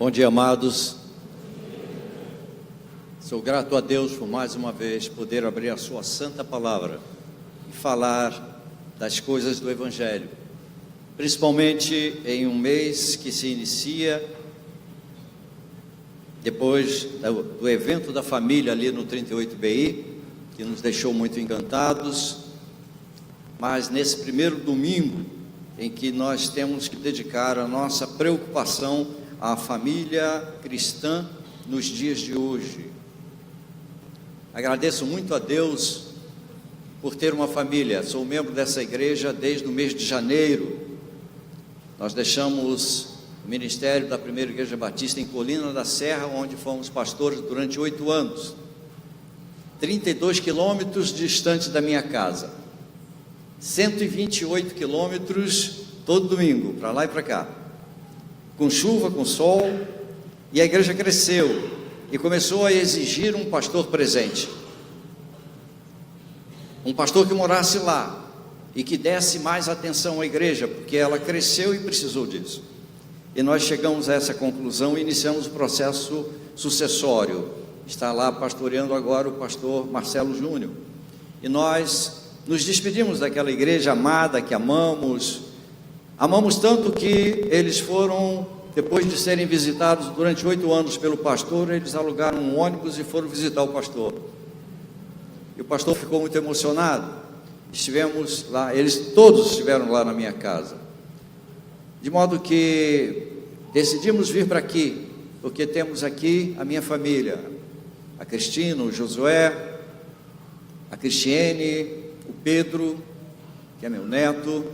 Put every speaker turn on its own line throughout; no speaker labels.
Bom dia, amados. Sou grato a Deus por mais uma vez poder abrir a sua santa palavra e falar das coisas do Evangelho, principalmente em um mês que se inicia depois do evento da família ali no 38BI, que nos deixou muito encantados, mas nesse primeiro domingo em que nós temos que dedicar a nossa preocupação à família cristã nos dias de hoje. Agradeço muito a Deus por ter uma família. Sou membro dessa igreja desde o mês de janeiro. Nós deixamos o ministério da primeira igreja batista em Colina da Serra, onde fomos pastores durante 8 anos, 32 quilômetros distante da minha casa, 128 quilômetros todo domingo, para lá e para cá, com chuva, com sol, e a igreja cresceu e começou a exigir um pastor presente, um pastor que morasse lá e que desse mais atenção à igreja, porque ela cresceu e precisou disso. E nós chegamos a essa conclusão e iniciamos o processo sucessório. Está lá pastoreando agora o pastor Marcelo Júnior, e nós nos despedimos daquela igreja amada que amamos tanto que eles foram, depois de serem visitados durante 8 anos pelo pastor, eles alugaram um ônibus e foram visitar o pastor, e o pastor ficou muito emocionado. Estivemos lá, eles todos estiveram lá na minha casa, de modo que decidimos vir para aqui, porque temos aqui a minha família, a Cristina, o Josué, a Cristiane, o Pedro, que é meu neto,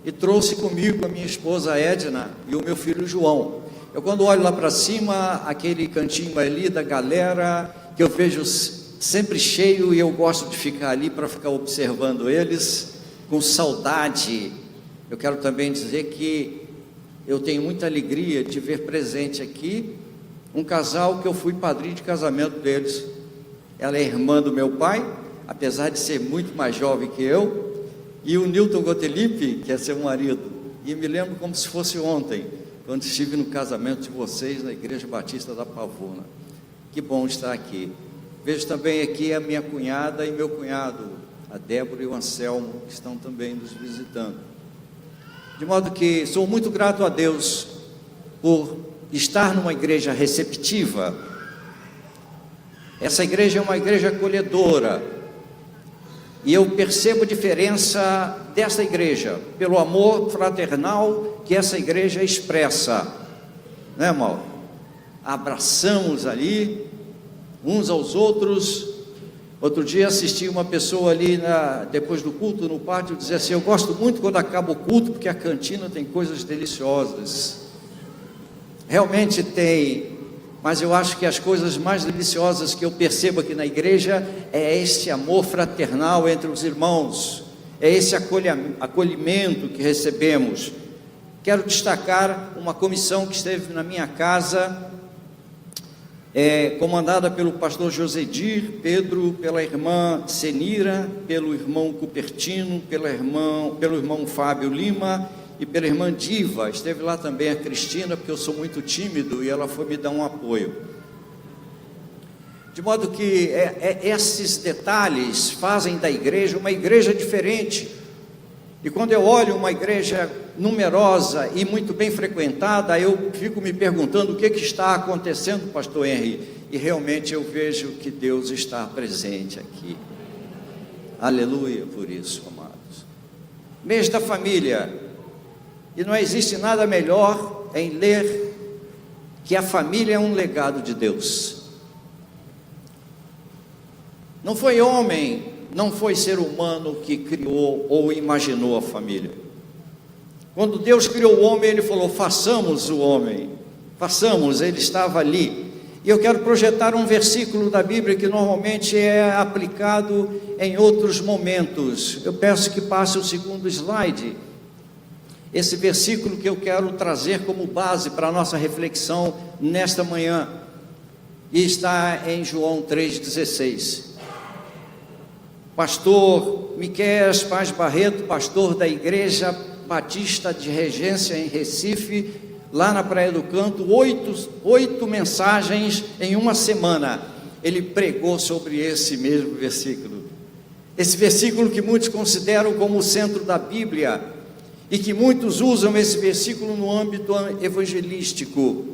e trouxe comigo a minha esposa Edna e o meu filho João. Eu, quando olho lá para cima, aquele cantinho ali da galera, que eu vejo sempre cheio, e eu gosto de ficar ali para ficar observando eles com saudade. Eu quero também dizer que eu tenho muita alegria de ver presente aqui um casal que eu fui padrinho de casamento deles. Ela é irmã do meu pai, apesar de ser muito mais jovem que eu, e o Newton Gottlieb, que é seu marido. E me lembro como se fosse ontem, quando estive no casamento de vocês na Igreja Batista da Pavuna. Que bom estar aqui. Vejo também aqui a minha cunhada e meu cunhado, a Débora e o Anselmo, que estão também nos visitando. De modo que sou muito grato a Deus por estar numa igreja receptiva. Essa igreja é uma igreja acolhedora, e eu percebo a diferença dessa igreja pelo amor fraternal que essa igreja expressa, né, irmão? Abraçamos ali uns aos outros. Outro dia assisti uma pessoa ali depois do culto no pátio dizer assim: eu gosto muito quando acaba o culto, porque a cantina tem coisas deliciosas. Realmente tem, mas eu acho que as coisas mais deliciosas que eu percebo aqui na igreja é esse amor fraternal entre os irmãos, é esse acolhimento que recebemos. Quero destacar uma comissão que esteve na minha casa, comandada pelo pastor Josedir Pedro, pela irmã Senira, pelo irmão Cupertino, pelo irmão Fábio Lima e pela irmã Diva. Esteve lá também a Cristina, porque eu sou muito tímido, e ela foi me dar um apoio. De modo que esses detalhes fazem da igreja uma igreja diferente. E quando eu olho uma igreja numerosa e muito bem frequentada, eu fico me perguntando o que está acontecendo, pastor Henry, e realmente eu vejo que Deus está presente aqui. Aleluia por isso, amados. Mês da família, e não existe nada melhor em ler que a família é um legado de Deus. Não foi homem, não foi ser humano que criou ou imaginou a família. Quando Deus criou o homem, Ele falou: façamos o homem, façamos, ele estava ali. E eu quero projetar um versículo da Bíblia que normalmente é aplicado em outros momentos. Eu peço que passe o segundo slide. Esse versículo que eu quero trazer como base para a nossa reflexão nesta manhã, e está em João 3,16. Pastor Miqueias Paz Barreto, pastor da Igreja Batista de Regência em Recife, lá na Praia do Canto, oito mensagens em uma semana. Ele pregou sobre esse mesmo versículo. Esse versículo que muitos consideram como o centro da Bíblia, e que muitos usam esse versículo no âmbito evangelístico.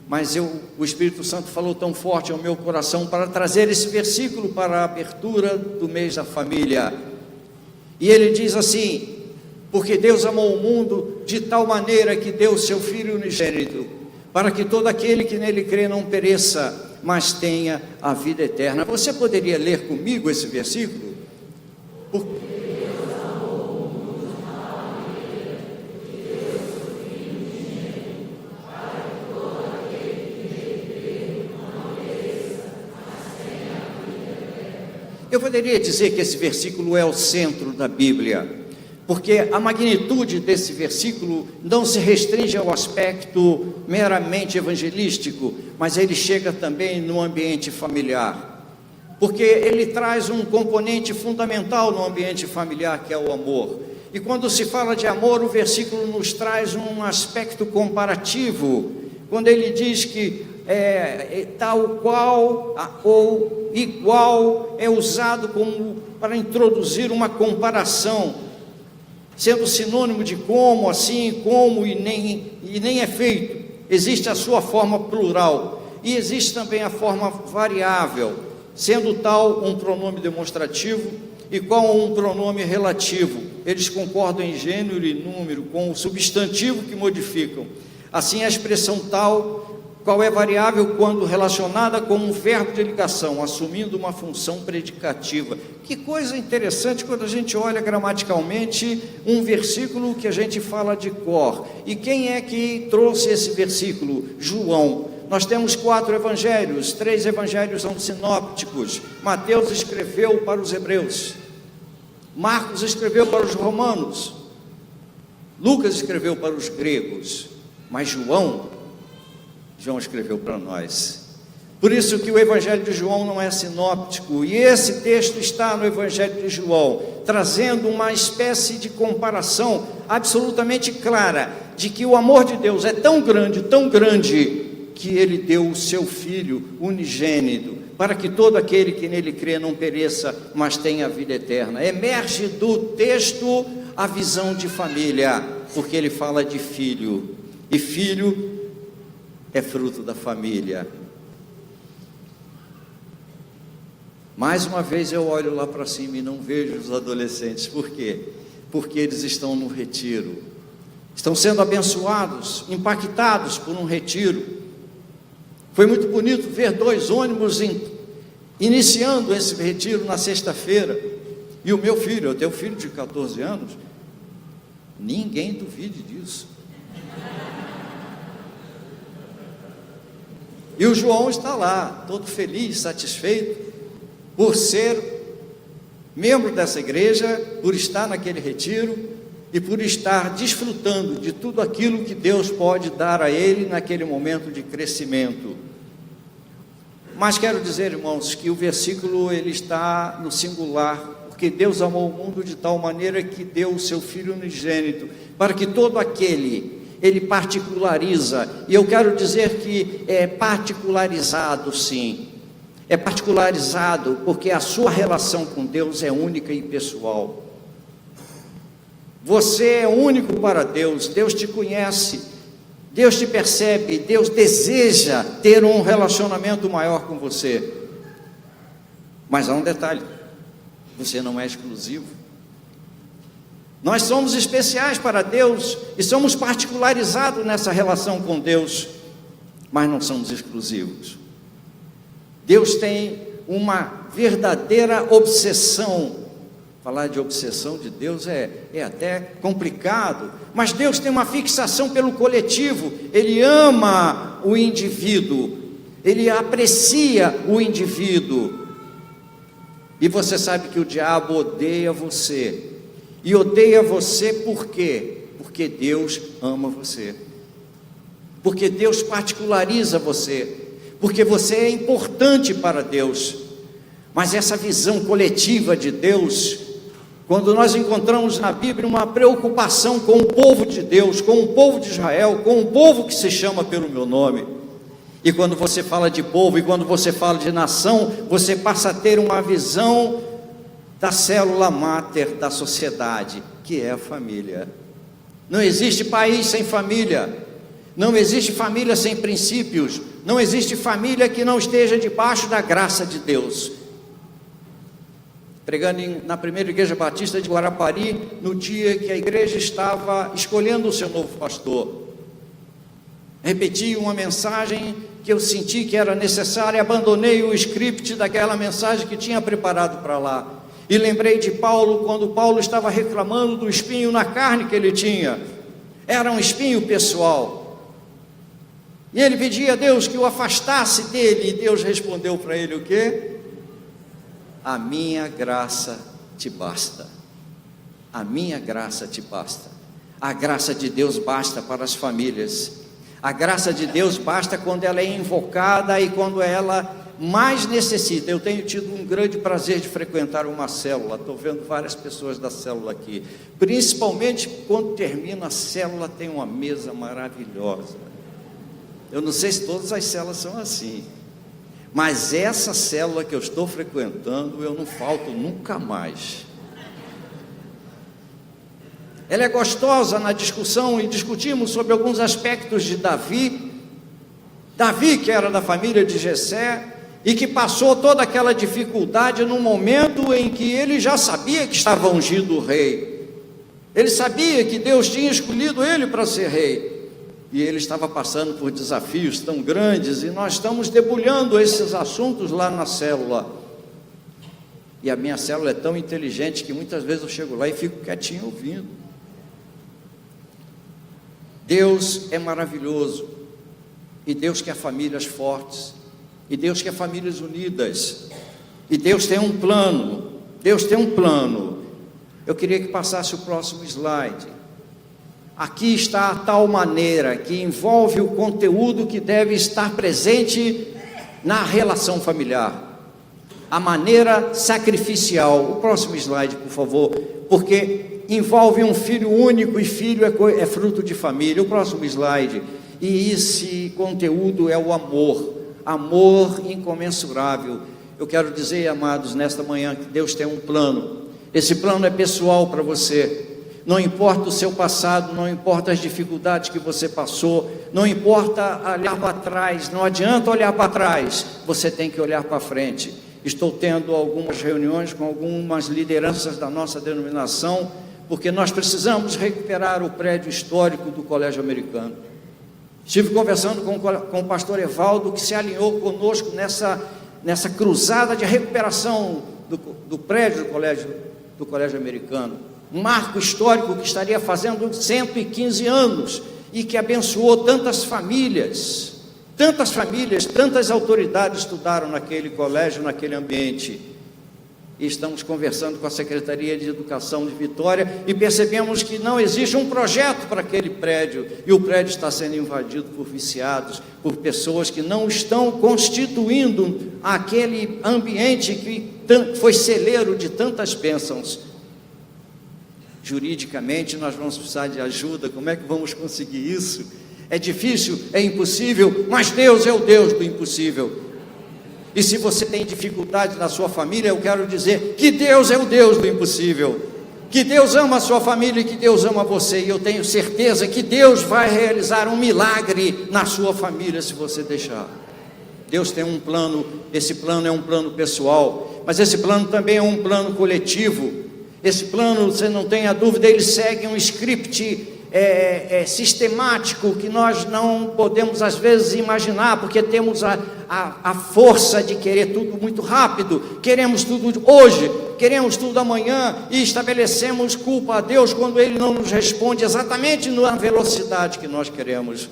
Mas o Espírito Santo falou tão forte ao meu coração para trazer esse versículo para a abertura do mês da família. E ele diz assim: porque Deus amou o mundo de tal maneira que deu o seu Filho unigênito, para que todo aquele que nele crê não pereça, mas tenha a vida eterna. Você poderia ler comigo esse versículo? Eu poderia dizer que esse versículo é o centro da Bíblia, porque a magnitude desse versículo não se restringe ao aspecto meramente evangelístico, mas ele chega também no ambiente familiar, porque ele traz um componente fundamental no ambiente familiar, que é o amor. E quando se fala de amor, o versículo nos traz um aspecto comparativo, quando ele diz que tal qual ou igual é usado como para introduzir uma comparação, sendo sinônimo de como, assim, como e nem é feito. Existe a sua forma plural e existe também a forma variável, sendo tal um pronome demonstrativo e qual um pronome relativo. Eles concordam em gênero e número com o substantivo que modificam. Assim, a expressão tal qual é variável quando relacionada com um verbo de ligação, assumindo uma função predicativa. Que coisa interessante quando a gente olha gramaticalmente um versículo que a gente fala de cor. E quem é que trouxe esse versículo? João. Nós temos 4 evangelhos, 3 evangelhos são sinópticos. Mateus escreveu para os hebreus, Marcos escreveu para os romanos, Lucas escreveu para os gregos, mas João escreveu para nós. Por isso que o evangelho de João não é sinóptico, e esse texto está no evangelho de João, trazendo uma espécie de comparação absolutamente clara, de que o amor de Deus é tão grande, que ele deu o seu Filho unigênito, para que todo aquele que nele crê não pereça, mas tenha a vida eterna. Emerge do texto a visão de família, porque ele fala de filho, e filho é fruto da família. Mais uma vez eu olho lá para cima e não vejo os adolescentes. Por quê? Porque eles estão no retiro, estão sendo abençoados, impactados por um retiro. Foi muito bonito ver 2 ônibus iniciando esse retiro na sexta-feira. E o meu filho, eu tenho um filho de 14 anos, ninguém duvide disso. E o João está lá, todo feliz, satisfeito, por ser membro dessa igreja, por estar naquele retiro e por estar desfrutando de tudo aquilo que Deus pode dar a ele naquele momento de crescimento. Mas quero dizer, irmãos, que o versículo ele está no singular, porque Deus amou o mundo de tal maneira que deu o seu Filho unigênito, para que todo aquele, ele particulariza, e eu quero dizer que é particularizado, sim, é particularizado, porque a sua relação com Deus é única e pessoal. Você é único para Deus, Deus te conhece, Deus te percebe, Deus deseja ter um relacionamento maior com você. Mas há um detalhe: você não é exclusivo. Nós somos especiais para Deus e somos particularizados nessa relação com Deus, mas não somos exclusivos. Deus tem uma verdadeira obsessão. Falar de obsessão de Deus é até complicado, mas Deus tem uma fixação pelo coletivo. Ele ama o indivíduo, ele aprecia o indivíduo. E você sabe que o diabo odeia você. E odeia você por quê? Porque Deus ama você, porque Deus particulariza você, porque você é importante para Deus. Mas essa visão coletiva de Deus Quando nós encontramos na Bíblia uma preocupação com o povo de Deus, com o povo de Israel, com o povo que se chama pelo meu nome. E quando você fala de povo, e quando você fala de nação, você passa a ter uma visão da célula máter da sociedade, que é a família. Não existe país sem família, não existe família sem princípios, não existe família que não esteja debaixo da graça de Deus. Pregando na primeira igreja batista de Guarapari, no dia que a igreja estava escolhendo o seu novo pastor, repeti uma mensagem que eu senti que era necessária, abandonei o script daquela mensagem que tinha preparado para lá, e lembrei de Paulo, quando Paulo estava reclamando do espinho na carne que ele tinha. Era um espinho pessoal, e ele pedia a Deus que o afastasse dele, e Deus respondeu para ele o quê? A minha graça te basta. A minha graça te basta. A graça de Deus basta para as famílias. A graça de Deus basta quando ela é invocada e quando ela mais necessita. Eu tenho tido um grande prazer de frequentar uma célula. Estou vendo várias pessoas da célula aqui. Principalmente quando termina a célula, tem uma mesa maravilhosa. Eu não sei se todas as células são assim, mas essa célula que eu estou frequentando, eu não falto nunca mais. Ela é gostosa na discussão, e discutimos sobre alguns aspectos de Davi. Davi, que era da família de Jessé, e que passou toda aquela dificuldade no momento em que ele já sabia que estava ungido o rei. Ele sabia que Deus tinha escolhido ele para ser rei. E ele estava passando por desafios tão grandes, e nós estamos debulhando esses assuntos lá na célula. E a minha célula é tão inteligente que muitas vezes eu chego lá e fico quietinho ouvindo. Deus é maravilhoso, e Deus quer famílias fortes, e Deus quer famílias unidas, e Deus tem um plano. Deus tem um plano. Eu queria que passasse o próximo slide. Aqui está a tal maneira que envolve o conteúdo que deve estar presente na relação familiar. A maneira sacrificial. O próximo slide, por favor, porque envolve um filho único, e filho é fruto de família. O próximo slide. E esse conteúdo é o amor. Amor incomensurável. Eu quero dizer, amados, nesta manhã, que Deus tem um plano. Esse plano é pessoal para você. Não importa o seu passado, não importa as dificuldades que você passou, não importa olhar para trás, não adianta olhar para trás, você tem que olhar para frente. Estou tendo algumas reuniões com algumas lideranças da nossa denominação, porque nós precisamos recuperar o prédio histórico do Colégio Americano. Estive conversando com o pastor Evaldo, que se alinhou conosco nessa cruzada de recuperação do prédio do Colégio Americano. Um marco histórico que estaria fazendo 115 anos e que abençoou tantas famílias, tantas autoridades estudaram naquele colégio, naquele ambiente. E estamos conversando com a Secretaria de Educação de Vitória e percebemos que não existe um projeto para aquele prédio, e o prédio está sendo invadido por viciados, por pessoas que não estão constituindo aquele ambiente que foi celeiro de tantas bênçãos. Juridicamente nós vamos precisar de ajuda. Como é que vamos conseguir isso? É difícil, é impossível, mas Deus é o Deus do impossível. E se você tem dificuldade na sua família, eu quero dizer que Deus é o Deus do impossível, que Deus ama a sua família e que Deus ama você, e eu tenho certeza que Deus vai realizar um milagre na sua família se você deixar. Deus tem um plano. Esse plano é um plano pessoal, mas esse plano também é um plano coletivo. Esse plano, você não tenha dúvida, ele segue um script sistemático que nós não podemos às vezes imaginar, porque temos a força de querer tudo muito rápido, queremos tudo hoje, queremos tudo amanhã, e estabelecemos culpa a Deus quando Ele não nos responde exatamente na velocidade que nós queremos.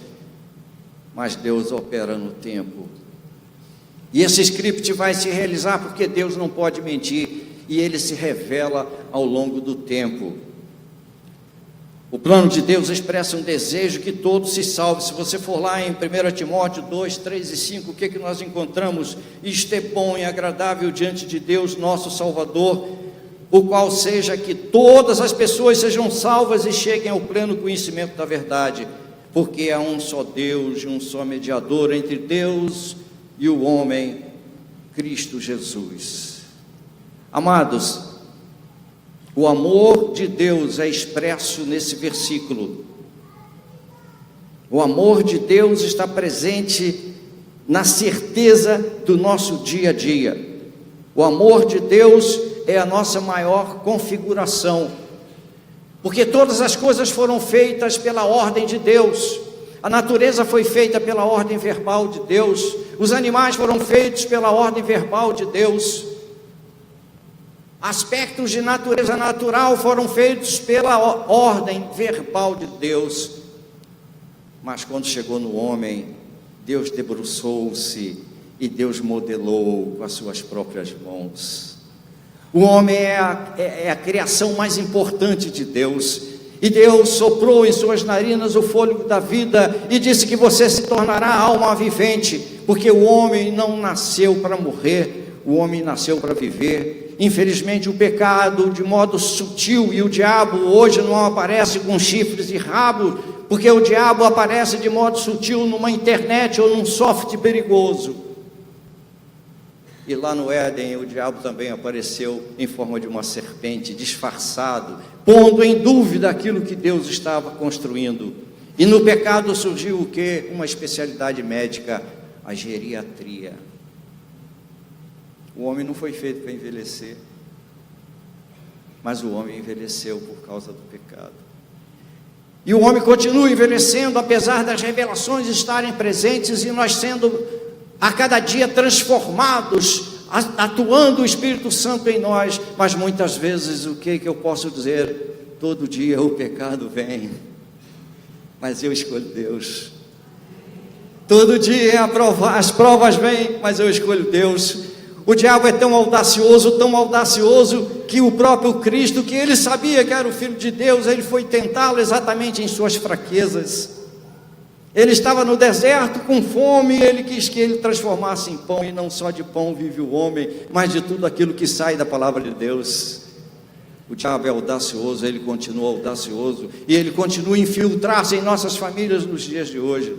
Mas Deus opera no tempo, e esse script vai se realizar, porque Deus não pode mentir, e Ele se revela ao longo do tempo. O plano de Deus expressa um desejo que todos se salvem. Se você for lá em 1 Timóteo 2, 3 e 5, o que nós encontramos? Isto é bom e agradável diante de Deus, nosso Salvador, o qual seja que todas as pessoas sejam salvas e cheguem ao pleno conhecimento da verdade, porque há um só Deus e um só mediador entre Deus e o homem, Cristo Jesus. Amados, o amor de Deus é expresso nesse versículo. O amor de Deus está presente na certeza do nosso dia a dia. O amor de Deus é a nossa maior configuração, porque todas as coisas foram feitas pela ordem de Deus. A natureza foi feita pela ordem verbal de Deus, os animais foram feitos pela ordem verbal de Deus, aspectos de natureza natural foram feitos pela ordem verbal de Deus. Mas quando chegou no homem, Deus debruçou-se e Deus modelou com as suas próprias mãos. O homem é a criação mais importante de Deus, e Deus soprou em suas narinas o fôlego da vida e disse que você se tornará alma vivente, porque o homem não nasceu para morrer, o homem nasceu para viver. Infelizmente o pecado de modo sutil, e o diabo hoje não aparece com chifres e rabo, porque o diabo aparece de modo sutil numa internet ou num software perigoso. E lá no Éden o diabo também apareceu em forma de uma serpente, disfarçado, pondo em dúvida aquilo que Deus estava construindo. E no pecado surgiu o quê? Uma especialidade médica, a geriatria. O homem não foi feito para envelhecer, mas o homem envelheceu por causa do pecado. E o homem continua envelhecendo, apesar das revelações estarem presentes, e nós sendo a cada dia transformados, atuando o Espírito Santo em nós. Mas muitas vezes, o que eu posso dizer? Todo dia o pecado vem, mas eu escolho Deus. Todo dia as provas vêm, mas eu escolho Deus. O diabo é tão audacioso, que o próprio Cristo, que ele sabia que era o Filho de Deus, ele foi tentá-lo exatamente em suas fraquezas. Ele estava no deserto com fome, e ele quis que ele transformasse em pão, e não só de pão vive o homem, mas de tudo aquilo que sai da palavra de Deus. O diabo é audacioso, ele continua audacioso, e ele continua a infiltrar-se em nossas famílias nos dias de hoje.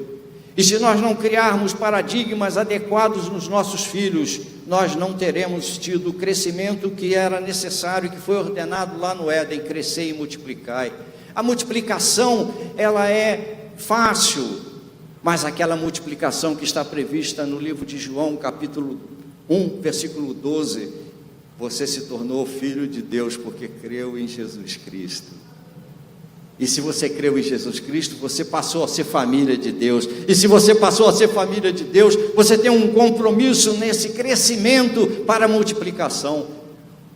E se nós não criarmos paradigmas adequados nos nossos filhos, nós não teremos tido o crescimento que era necessário, que foi ordenado lá no Éden: crescer e multiplicai. A multiplicação, ela é fácil, mas aquela multiplicação que está prevista no livro de João, capítulo 1, versículo 12, você se tornou filho de Deus porque creu em Jesus Cristo. E se você creu em Jesus Cristo, você passou a ser família de Deus. E se você passou a ser família de Deus, você tem um compromisso nesse crescimento para a multiplicação.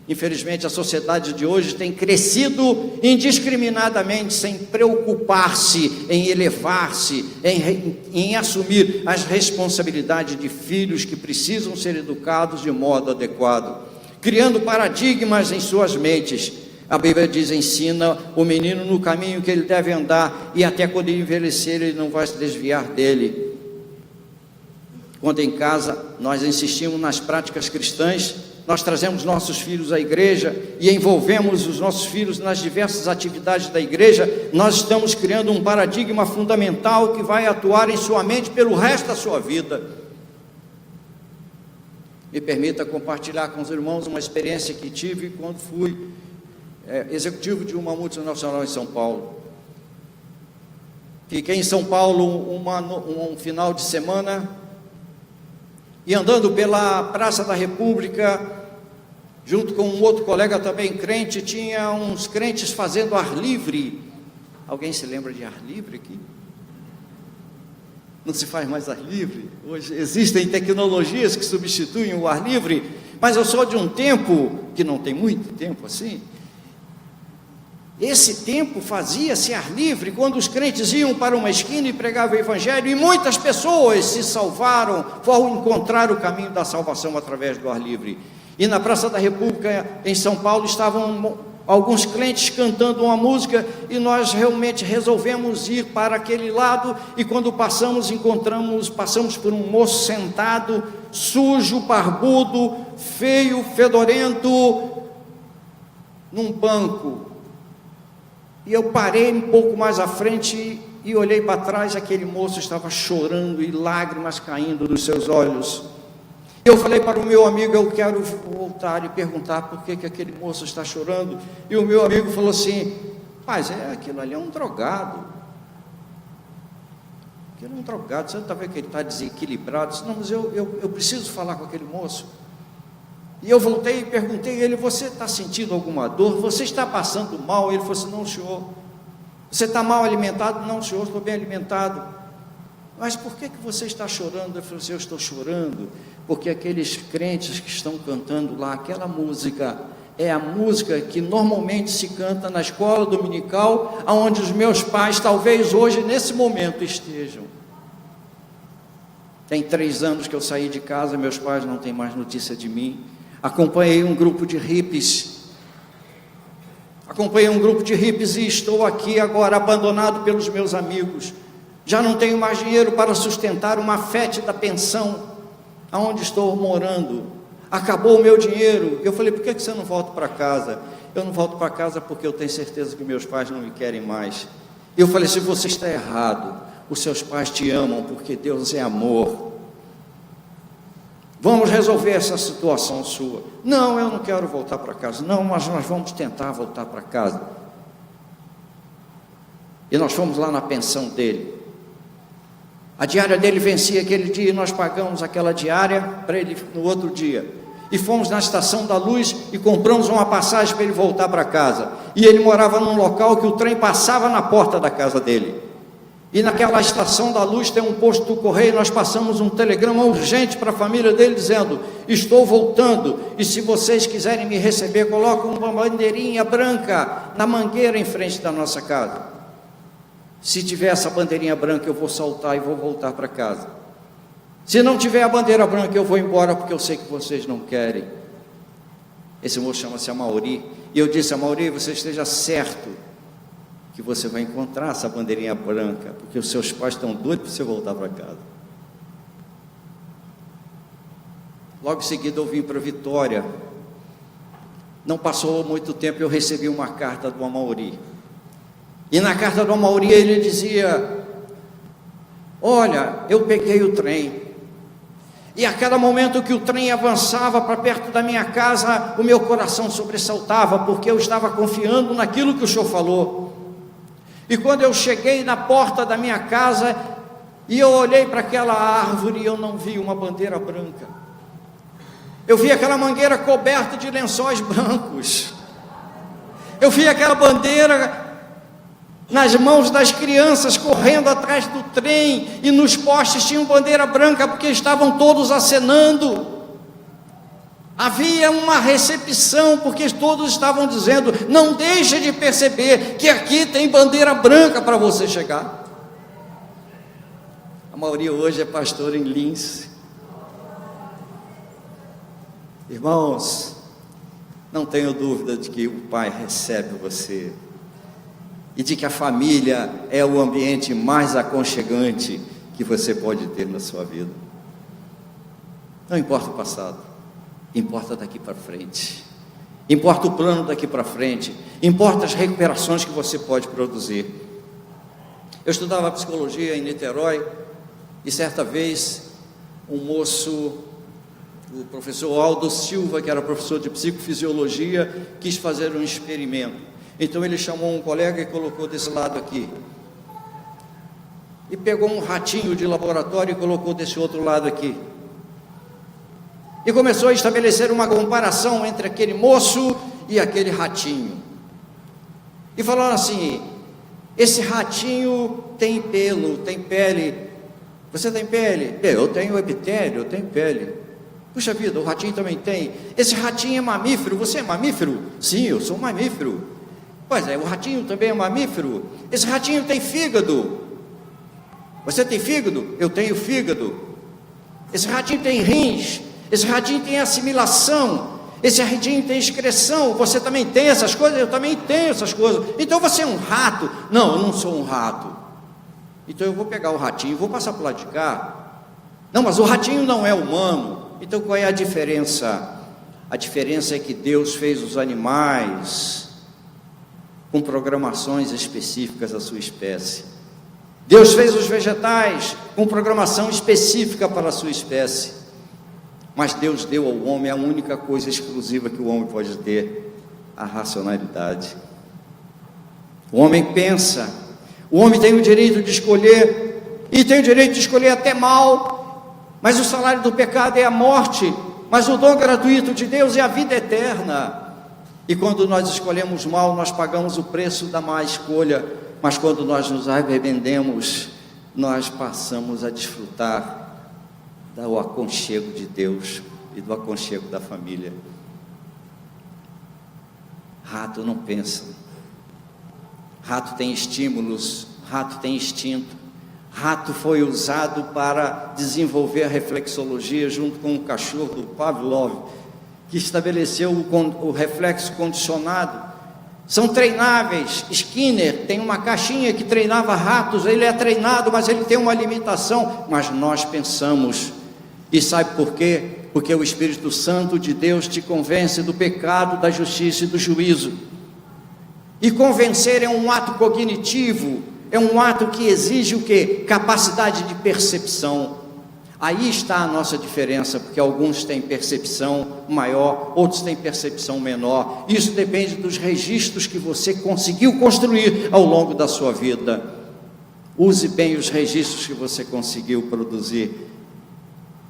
Infelizmente a sociedade de hoje tem crescido indiscriminadamente, sem preocupar-se em elevar-se, em assumir as responsabilidades de filhos que precisam ser educados de modo adequado, criando paradigmas em suas mentes. A Bíblia diz: ensina o menino no caminho que ele deve andar, e até quando ele envelhecer ele não vai se desviar dele. Quando em casa nós insistimos nas práticas cristãs, nós trazemos nossos filhos à igreja e envolvemos os nossos filhos nas diversas atividades da igreja, nós estamos criando um paradigma fundamental que vai atuar em sua mente pelo resto da sua vida. Me permita compartilhar com os irmãos uma experiência que tive quando fui executivo de uma multinacional em São Paulo. Fiquei em São Paulo um final de semana, e andando pela Praça da República, junto com um outro colega também crente, tinha uns crentes fazendo ar livre. Alguém se lembra de ar livre aqui? Não se faz mais ar livre. Hoje existem tecnologias que substituem o ar livre, mas eu sou de um tempo, que não tem muito tempo assim, esse tempo fazia-se ar livre, quando os crentes iam para uma esquina e pregavam o evangelho, e muitas pessoas se salvaram, foram encontrar o caminho da salvação através do ar livre. E na Praça da República, em São Paulo, estavam alguns crentes cantando uma música, e nós realmente resolvemos ir para aquele lado, e quando passamos por um moço sentado, sujo, barbudo, feio, fedorento, num banco, e eu parei um pouco mais à frente e olhei para trás. Aquele moço estava chorando e lágrimas caindo dos seus olhos. Eu falei para o meu amigo: eu quero voltar e perguntar por que aquele moço está chorando. E o meu amigo falou assim: mas aquilo ali é um drogado. Aquilo é um drogado, você não está vendo que ele está desequilibrado? Eu disse: não, mas eu preciso falar com aquele moço. E eu voltei e perguntei a ele: você está sentindo alguma dor? Você está passando mal? Ele falou assim: não, senhor. Você está mal alimentado? Não, senhor, estou bem alimentado. Mas por que você está chorando? Eu falei assim: eu estou chorando porque aqueles crentes que estão cantando lá, aquela música, é a música que normalmente se canta na escola dominical, onde os meus pais, talvez hoje, nesse momento, estejam. Tem 3 anos que eu saí de casa, meus pais não têm mais notícia de mim. Acompanhei um grupo de hippies e estou aqui agora abandonado pelos meus amigos. Já não tenho mais dinheiro para sustentar uma fétida pensão aonde estou morando. Acabou o meu dinheiro. Eu falei: por que você não volta para casa? Eu não volto para casa porque eu tenho certeza que meus pais não me querem mais. Eu falei: se você está errado, os seus pais te amam porque Deus é amor. Vamos resolver essa situação sua. Não, eu não quero voltar para casa. Não, mas nós vamos tentar voltar para casa. E nós fomos lá na pensão dele. A diária dele vencia aquele dia e nós pagamos aquela diária para ele no outro dia. E fomos na Estação da Luz e compramos uma passagem para ele voltar para casa. E ele morava num local que o trem passava na porta da casa dele. E naquela Estação da Luz tem um posto do correio. Nós passamos um telegrama urgente para a família dele dizendo: estou voltando, e se vocês quiserem me receber, colocam uma bandeirinha branca na mangueira em frente da nossa casa. Se tiver essa bandeirinha branca, eu vou saltar e vou voltar para casa. Se não tiver a bandeira branca, eu vou embora, porque eu sei que vocês não querem. Esse moço chama-se Amauri. E eu disse: Amauri, você esteja certo que você vai encontrar essa bandeirinha branca, porque os seus pais estão doidos para você voltar para casa. Logo em seguida eu vim para Vitória. Não passou muito tempo, eu recebi uma carta do Amauri. E na carta do Amauri ele dizia: olha, eu peguei o trem, e a cada momento que o trem avançava para perto da minha casa, o meu coração sobressaltava, porque eu estava confiando naquilo que o senhor falou. E quando eu cheguei na porta da minha casa, e eu olhei para aquela árvore, e eu não vi uma bandeira branca. Eu vi aquela mangueira coberta de lençóis brancos. Eu vi aquela bandeira nas mãos das crianças correndo atrás do trem, e nos postes tinham bandeira branca porque estavam todos acenando. Havia uma recepção porque todos estavam dizendo: não deixe de perceber que aqui tem bandeira branca para você chegar. A maioria hoje é pastor em Lins. Irmãos, não tenho dúvida de que o Pai recebe você, e de que a família é o ambiente mais aconchegante que você pode ter na sua vida. Não importa o passado, importa daqui para frente, importa o plano daqui para frente, importa as recuperações que você pode produzir. Eu estudava psicologia em Niterói, e certa vez um moço, o professor Aldo Silva, que era professor de psicofisiologia, quis fazer um experimento. Então ele chamou um colega e colocou desse lado aqui, e pegou um ratinho de laboratório e colocou desse outro lado aqui, e começou a estabelecer uma comparação entre aquele moço e aquele ratinho, e falou assim: esse ratinho tem pelo, tem pele. Você tem pele? Eu tenho epitélio, eu tenho pele. Puxa vida, o ratinho também tem. Esse ratinho é mamífero. Você é mamífero? Sim, eu sou mamífero. Pois é, o ratinho também é mamífero. Esse ratinho tem fígado. Você tem fígado? Eu tenho fígado. Esse ratinho tem rins. Esse ratinho tem assimilação. Esse ratinho tem excreção. Você também tem essas coisas? Eu também tenho essas coisas. Então você é um rato? Não, eu não sou um rato. Então eu vou pegar o ratinho e vou passar para o lado de cá. Não, mas o ratinho não é humano. Então qual é a diferença? A diferença é que Deus fez os animais com programações específicas à sua espécie. Deus fez os vegetais com programação específica para a sua espécie. Mas Deus deu ao homem a única coisa exclusiva que o homem pode ter: a racionalidade. O homem pensa, o homem tem o direito de escolher, e tem o direito de escolher até mal, mas o salário do pecado é a morte, mas o dom gratuito de Deus é a vida eterna. E quando nós escolhemos mal, nós pagamos o preço da má escolha, mas quando nós nos arrependemos, nós passamos a desfrutar do aconchego de Deus e do aconchego da família. Rato não pensa, rato tem estímulos, rato tem instinto. Rato foi usado para desenvolver a reflexologia junto com o cachorro do Pavlov, que estabeleceu o reflexo condicionado. São treináveis. Skinner tem uma caixinha que treinava ratos, ele é treinado, mas ele tem uma limitação. Mas nós pensamos, e sabe por quê? Porque o Espírito Santo de Deus te convence do pecado, da justiça e do juízo. E convencer é um ato cognitivo, é um ato que exige o quê? Capacidade de percepção. Aí está a nossa diferença, porque alguns têm percepção maior, outros têm percepção menor. Isso depende dos registros que você conseguiu construir ao longo da sua vida. Use bem os registros que você conseguiu produzir.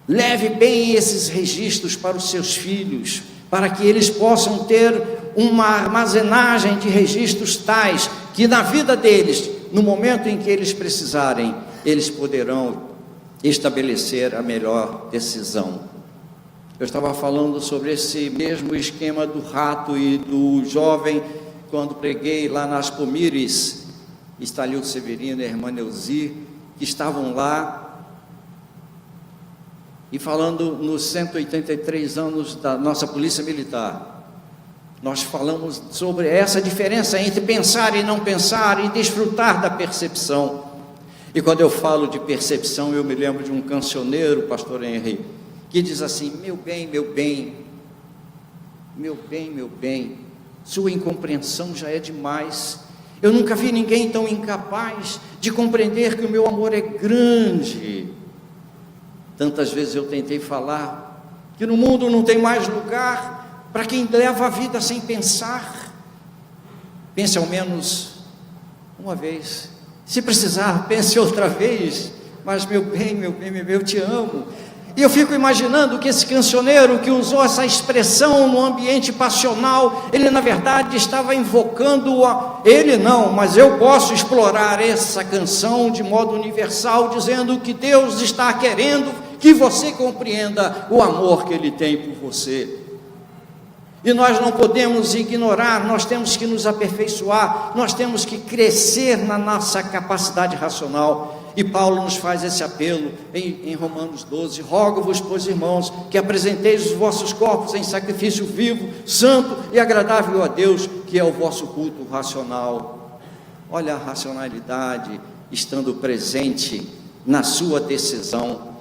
Leve bem esses registros para os seus filhos, para que eles possam ter uma armazenagem de registros tais que na vida deles, no momento em que eles precisarem, eles poderão estabelecer a melhor decisão. Eu estava falando sobre esse mesmo esquema do rato e do jovem, quando preguei lá nas Pomires, Estalildo Severino e a irmã Neuzi, que estavam lá, e falando nos 183 anos da nossa Polícia Militar. Nós falamos sobre essa diferença entre pensar e não pensar e desfrutar da percepção. E quando eu falo de percepção, eu me lembro de um cancioneiro, pastor Henry, que diz assim: meu bem, meu bem, meu bem, meu bem, sua incompreensão já é demais. Eu nunca vi ninguém tão incapaz de compreender que o meu amor é grande. Tantas vezes eu tentei falar que no mundo não tem mais lugar para quem leva a vida sem pensar. Pense ao menos uma vez. Se precisar, pense outra vez. Mas meu bem, eu te amo. E eu fico imaginando que esse cancioneiro que usou essa expressão no ambiente passional, ele na verdade estava invocando ele não, mas eu posso explorar essa canção de modo universal, dizendo que Deus está querendo que você compreenda o amor que Ele tem por você. E nós não podemos ignorar, nós temos que nos aperfeiçoar, nós temos que crescer na nossa capacidade racional. E Paulo nos faz esse apelo em Romanos 12: rogo-vos, pois, irmãos, que apresenteis os vossos corpos em sacrifício vivo, santo e agradável a Deus, que é o vosso culto racional. Olha a racionalidade estando presente na sua decisão.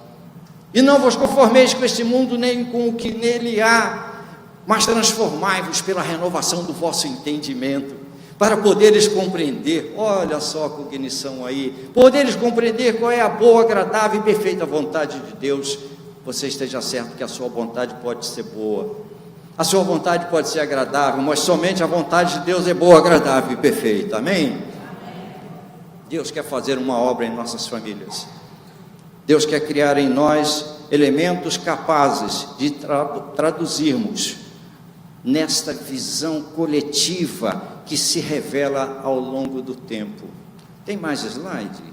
E não vos conformeis com este mundo, nem com o que nele há, mas transformai-vos pela renovação do vosso entendimento, para poderes compreender, olha só a cognição aí, poderes compreender qual é a boa, agradável e perfeita vontade de Deus. Você esteja certo que a sua vontade pode ser boa, a sua vontade pode ser agradável, mas somente a vontade de Deus é boa, agradável e perfeita, amém? Deus quer fazer uma obra em nossas famílias. Deus quer criar em nós elementos capazes de traduzirmos nesta visão coletiva que se revela ao longo do tempo. Tem mais slide?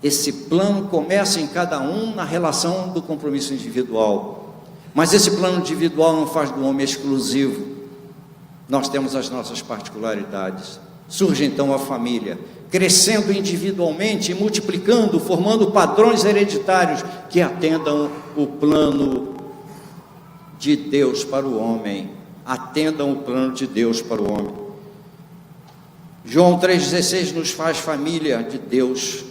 Esse plano começa em cada um na relação do compromisso individual, mas esse plano individual não faz do homem exclusivo. Nós temos as nossas particularidades. Surge então a família, crescendo individualmente e multiplicando, formando padrões hereditários que atendam o plano de Deus para o homem. Atendam o plano de Deus para o homem. João 3,16 nos faz família de Deus.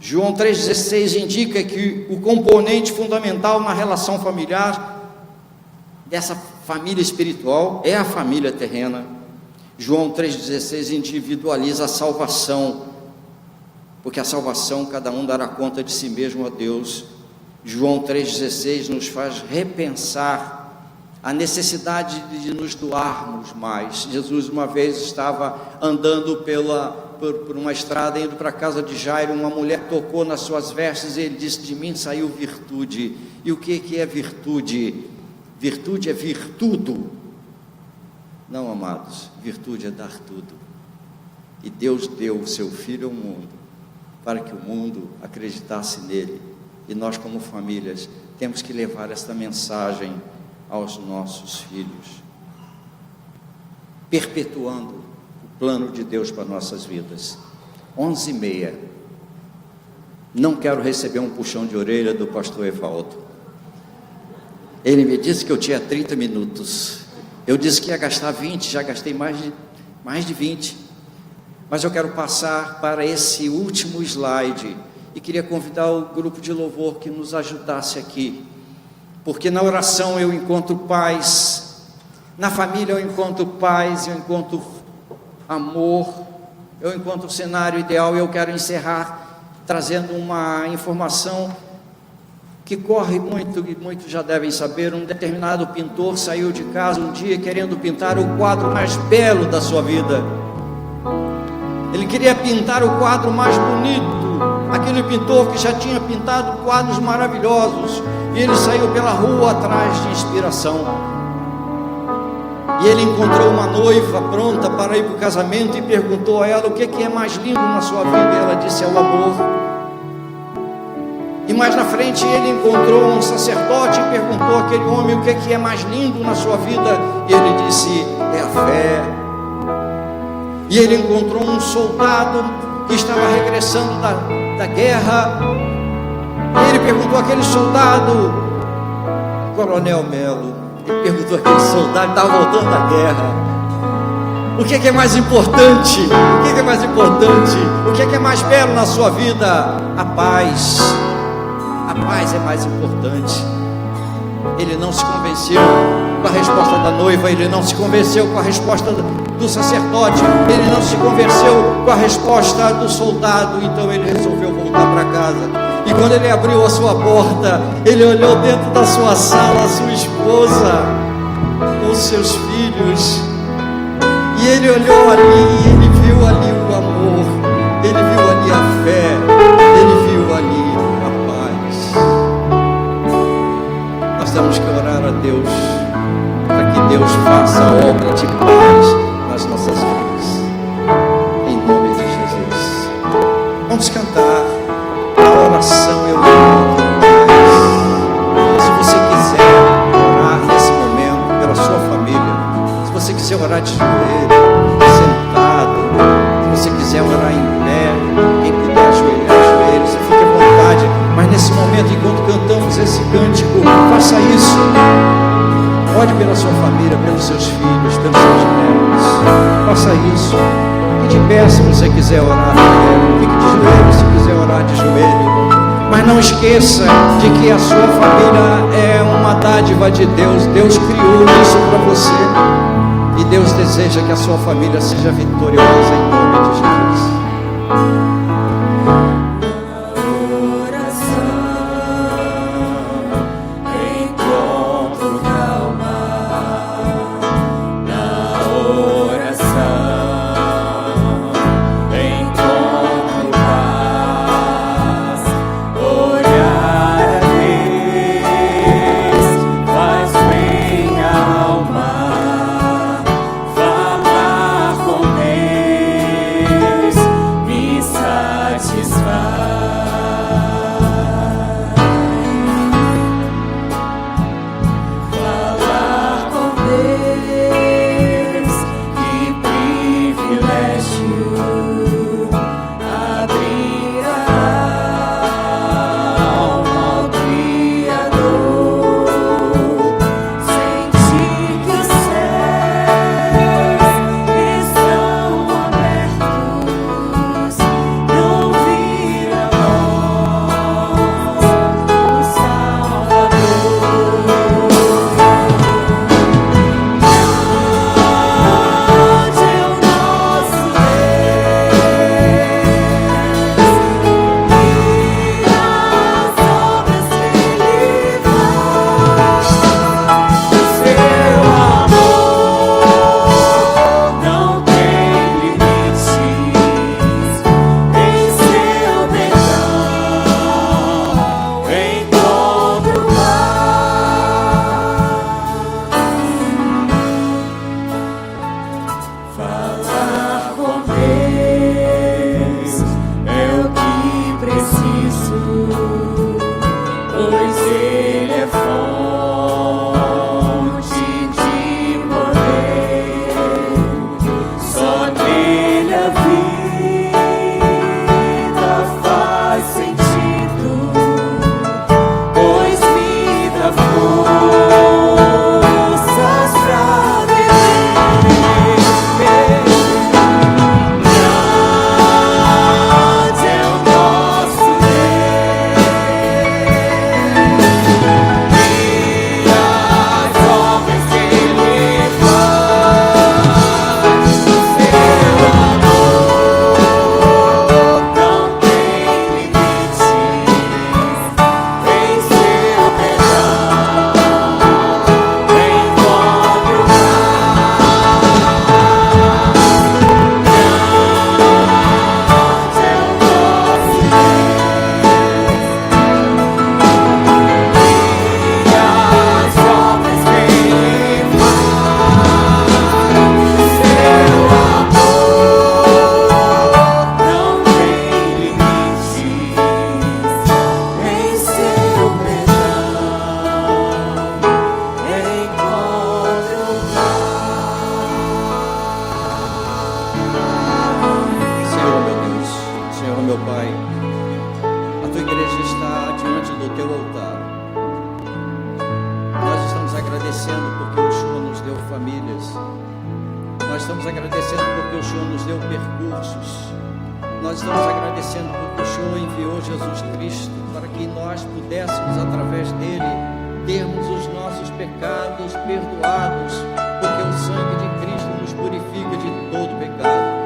João 3,16 indica que o componente fundamental na relação familiar, dessa família espiritual, é a família terrena. João 3,16 individualiza a salvação, porque a salvação cada um dará conta de si mesmo a Deus. João 3,16 nos faz repensar a necessidade de nos doarmos mais. Jesus uma vez estava andando por uma estrada, indo para a casa de Jairo. Uma mulher tocou nas suas vestes e ele disse: de mim saiu virtude. E o que é virtude? Virtude é vir tudo. Não, amados, virtude é dar tudo. E Deus deu o seu Filho ao mundo, para que o mundo acreditasse nele. E nós, como famílias, temos que levar esta mensagem aos nossos filhos, perpetuando o plano de Deus para nossas vidas. 11h30. Não quero receber um puxão de orelha do pastor Evaldo. Ele me disse que eu tinha 30 minutos. Eu disse que ia gastar 20, já gastei mais de 20. Mas eu quero passar para esse último slide e queria convidar o grupo de louvor que nos ajudasse aqui, porque na oração eu encontro paz, na família eu encontro paz, eu encontro amor, eu encontro o cenário ideal. E eu quero encerrar trazendo uma informação que corre muito, e muitos já devem saber. Um determinado pintor saiu de casa um dia querendo pintar o quadro mais belo da sua vida. Ele queria pintar o quadro mais bonito, aquele pintor que já tinha pintado quadros maravilhosos, e ele saiu pela rua atrás de inspiração, e ele encontrou uma noiva pronta para ir para o casamento, e perguntou a ela: o que é mais lindo na sua vida? E ela disse: é o amor. E mais na frente ele encontrou um sacerdote e perguntou àquele homem: o que é mais lindo na sua vida? E ele disse: é a fé. E ele encontrou um soldado que estava regressando da guerra, e ele perguntou àquele soldado, Coronel Melo, ele perguntou àquele soldado que estava voltando da guerra: o que é mais importante? O que é mais importante? O que é mais belo na sua vida? A paz. A paz é mais importante. Ele não se convenceu com a resposta da noiva, ele não se convenceu com a resposta do sacerdote, ele não se convenceu com a resposta do soldado. Então ele resolveu voltar para casa. E quando ele abriu a sua porta, ele olhou dentro da sua sala a sua esposa, os seus filhos, e ele olhou ali, e ele viu ali o amor, ele viu ali a fé, ele viu ali a paz. Nós temos que orar a Deus para que Deus faça a obra de paz nas nossas vidas, em nome de Jesus. Vamos cantar a oração Eu Encontro Paz. Se você quiser orar nesse momento pela sua família, se você quiser orar de joelho, sentado, se você quiser orar em pé, quem puder ajoelhar, você fique à vontade. Mas nesse momento, enquanto cantamos esse cântico, faça isso. Ore pela sua família, pelos seus filhos, pelos seus netos. Faça isso. Fique de pé se você quiser orar. Fique de joelho se quiser orar de joelho. Mas não esqueça de que a sua família é uma dádiva de Deus. Deus criou isso para você. E Deus deseja que a sua família seja vitoriosa em nome de Jesus.
Missa
Senhor, Pai, a tua igreja está diante do teu altar. Nós estamos agradecendo porque o Senhor nos deu famílias. Nós estamos agradecendo porque o Senhor nos deu percursos. Nós estamos agradecendo porque o Senhor enviou Jesus Cristo para que nós pudéssemos, através dele, termos os nossos pecados perdoados, porque o sangue de Cristo nos purifica de todo pecado.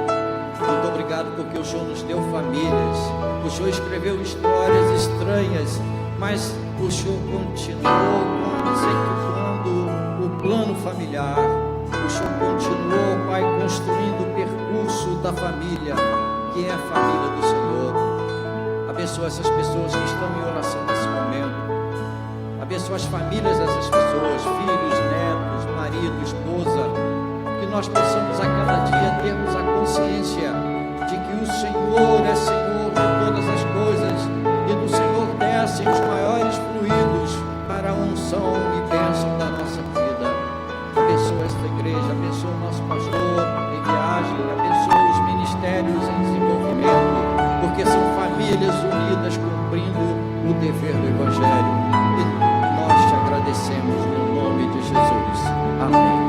Muito obrigado porque o Senhor nos deu famílias. O Senhor escreveu histórias estranhas, mas o Senhor continuou executando o plano familiar. O Senhor continuou, Pai, construindo o percurso da família, que é a família do Senhor. Abençoa essas pessoas que estão em oração nesse momento. Abençoa as famílias dessas pessoas, filhos, netos, marido, esposa. Que nós possamos a cada dia termos a consciência de que o Senhor é Senhor de todas as coisas e do Senhor descem os maiores fluidos para a unção e bênção da nossa vida. Abençoa esta igreja, abençoa o nosso pastor em viagem, abençoa os ministérios em desenvolvimento, porque são famílias unidas cumprindo o dever do Evangelho. E nós te agradecemos no nome de Jesus. Amém.